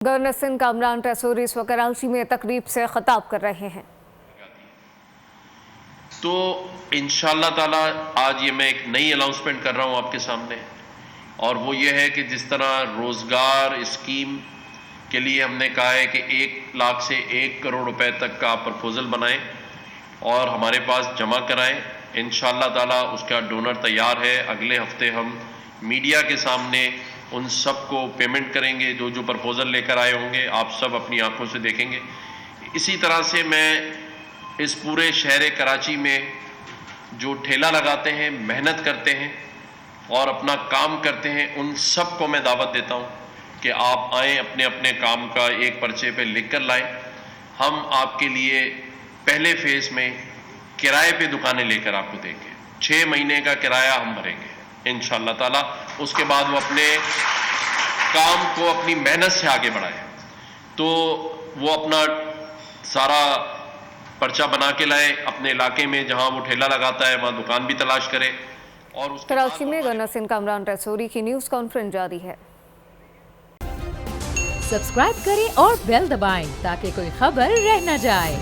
Governor Sindh Kamran Tessori اس وقت کراچی میں تقریب سے خطاب کر رہے ہیں۔ تو انشاءاللہ تعالی آج یہ میں ایک نئی اناؤنسمنٹ کر رہا ہوں آپ کے سامنے، اور وہ یہ ہے کہ جس طرح روزگار اسکیم کے لیے ہم نے کہا ہے کہ 1 لاکھ سے 1 کروڑ روپے تک کا پرپوزل بنائیں اور ہمارے پاس جمع کرائیں۔ انشاءاللہ تعالی اس کا ڈونر تیار ہے۔ اگلے ہفتے ہم میڈیا کے سامنے ان سب کو پیمنٹ کریں گے جو پرپوزل لے کر آئے ہوں گے، آپ سب اپنی آنکھوں سے دیکھیں گے۔ اسی طرح سے میں اس پورے شہر کراچی میں جو ٹھیلا لگاتے ہیں، محنت کرتے ہیں اور اپنا کام کرتے ہیں، ان سب کو میں دعوت دیتا ہوں کہ آپ آئیں، اپنے اپنے کام کا ایک پرچے پہ لکھ کر لائیں۔ ہم آپ کے لیے پہلے فیز میں کرائے پہ دکانیں لے کر آپ کو دیں گے، 6 مہینے کا کرایہ ہم بھریں گے انشاءاللہ تعالی۔ اس کے بعد وہ اپنے کام کو اپنی محنت سے آگے بڑھائے، تو وہ اپنا سارا پرچہ بنا کے لائے، اپنے علاقے میں جہاں وہ ٹھیلا لگاتا ہے وہاں دکان بھی تلاش کرے۔ اور اس کراچی میں گورنر سندھ کامران ٹیسوری کی نیوز کانفرنس جاری ہے۔ سبسکرائب کریں اور بیل دبائیں تاکہ کوئی خبر رہ نہ جائے۔